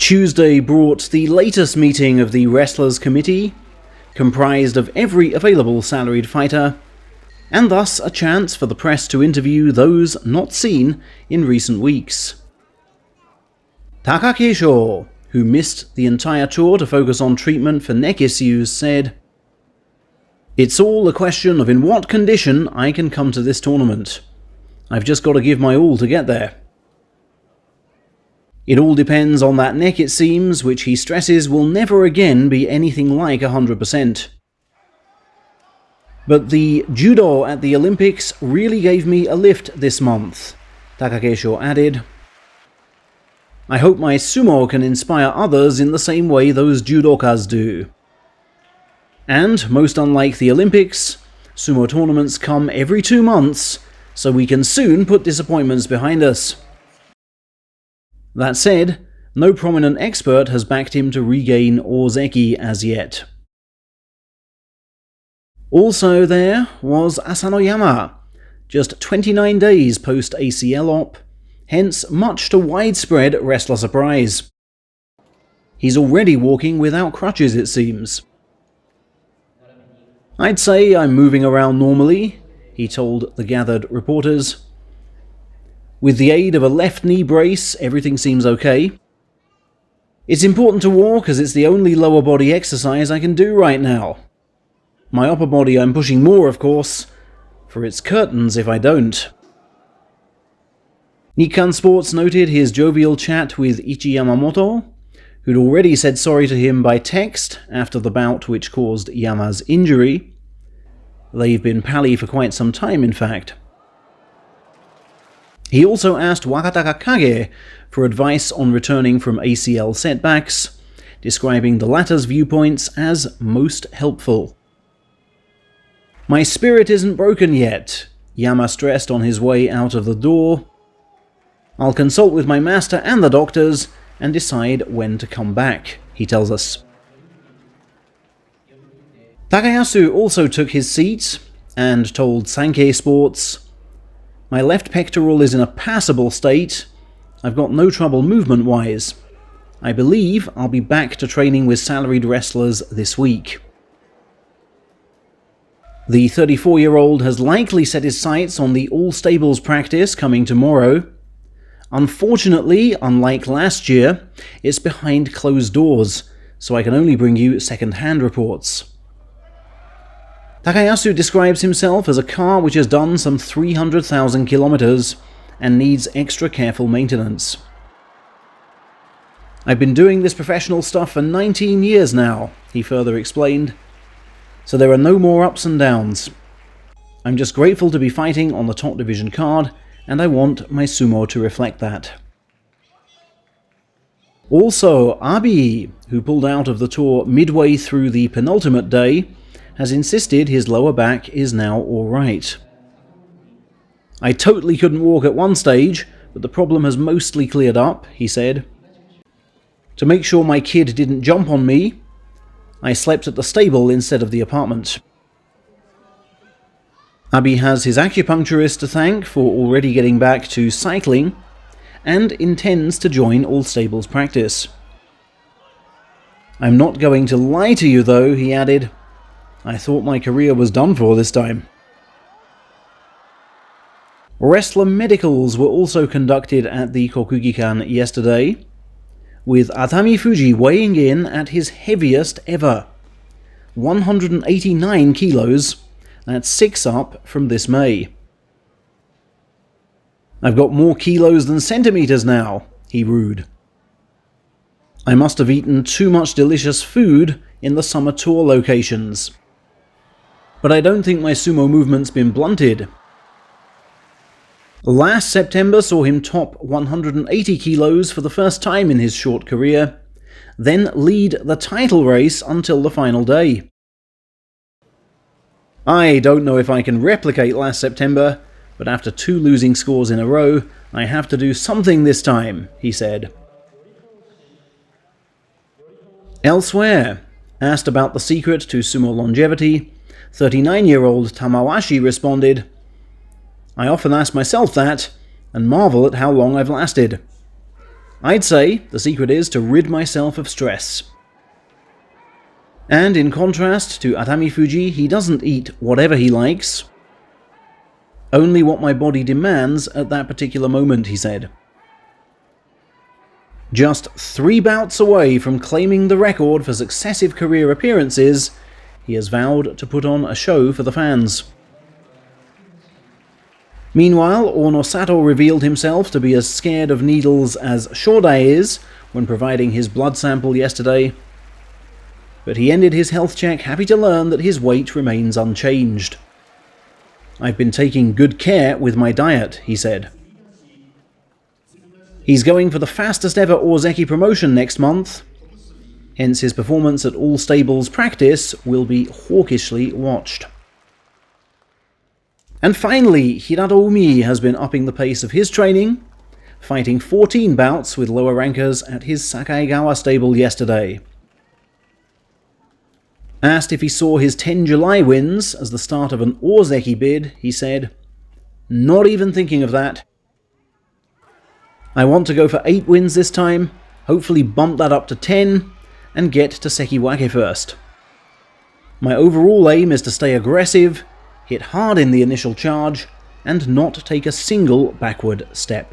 Tuesday brought the latest meeting of the Wrestlers Committee, comprised of every available salaried fighter, and thus a chance for the press to interview those not seen in recent weeks. Takakeisho, who missed the entire tour to focus on treatment for neck issues, said, "It's all a question of in what condition I can come to this tournament. I've just got to give my all to get there. It all depends on that neck, it seems, which he stresses will never again be anything like 100%. But the judo at the Olympics really gave me a lift this month," Takakeisho added. "I hope my sumo can inspire others in the same way those judokas do. And, most unlike the Olympics, sumo tournaments come every 2 months, so we can soon put disappointments behind us." That said, no prominent expert has backed him to regain Ozeki as yet. Also there was Asanoyama, just 29 days post-ACL op, hence much to widespread wrestler surprise. He's already walking without crutches, it seems. "I'd say I'm moving around normally," he told the gathered reporters. "With the aid of a left knee brace, everything seems okay. It's important to walk as it's the only lower body exercise I can do right now. My upper body I'm pushing more, of course, for it's curtains if I don't." Nikkan Sports noted his jovial chat with Ichi Yamamoto, who'd already said sorry to him by text after the bout which caused Yama's injury. They've been pally for quite some time, in fact. He also asked Wakataka Kage for advice on returning from ACL setbacks, describing the latter's viewpoints as most helpful. "My spirit isn't broken yet," Yama stressed on his way out of the door. "I'll consult with my master and the doctors and decide when to come back," he tells us. Takayasu also took his seat and told Sankei Sports, "My left pectoral is in a passable state. I've got no trouble movement-wise. I believe I'll be back to training with salaried wrestlers this week." The 34-year-old has likely set his sights on the all-stables practice coming tomorrow. Unfortunately, unlike last year, it's behind closed doors, so I can only bring you second-hand reports. Takayasu describes himself as a car which has done some 300,000 kilometers and needs extra careful maintenance. "I've been doing this professional stuff for 19 years now," he further explained, "so there are no more ups and downs. I'm just grateful to be fighting on the top division card, and I want my sumo to reflect that." Also, Abi, who pulled out of the tour midway through the penultimate day, has insisted his lower back is now alright. "I totally couldn't walk at one stage, but the problem has mostly cleared up," he said. "To make sure my kid didn't jump on me, I slept at the stable instead of the apartment." Abi has his acupuncturist to thank for already getting back to cycling, and intends to join all stables practice. "I'm not going to lie to you though," he added. "I thought my career was done for this time." Wrestler medicals were also conducted at the Kokugikan yesterday, with Atamifuji weighing in at his heaviest ever, 189 kilos, that's 6 up from this May. "I've got more kilos than centimeters now," he rued. "I must have eaten too much delicious food in the summer tour locations. But I don't think my sumo movement's been blunted." Last September saw him top 180 kilos for the first time in his short career, then lead the title race until the final day. "I don't know if I can replicate last September, but after 2 losing scores in a row, I have to do something this time," he said. Elsewhere, asked about the secret to sumo longevity, 39-year-old Tamawashi responded, "I often ask myself that, and marvel at how long I've lasted. I'd say the secret is to rid myself of stress. And in contrast to Atamifuji, he doesn't eat whatever he likes. Only what my body demands at that particular moment, he said. Just 3 bouts away from claiming the record for successive career appearances, he has vowed to put on a show for the fans. Meanwhile, Onosato revealed himself to be as scared of needles as Shodai is when providing his blood sample yesterday. But he ended his health check happy to learn that his weight remains unchanged. I've been taking good care with my diet, he said. He's going for the fastest ever Ozeki promotion next month, hence his performance at All Stables practice will be hawkishly watched. And finally, Hirado Umi has been upping the pace of his training, fighting 14 bouts with lower rankers at his Sakaigawa stable yesterday. Asked if he saw his 10 July wins as the start of an Ozeki bid, he said, "Not even thinking of that. I want to go for 8 wins this time, hopefully bump that up to 10, and get to Sekiwake first. My overall aim is to stay aggressive, hit hard in the initial charge, and not take a single backward step."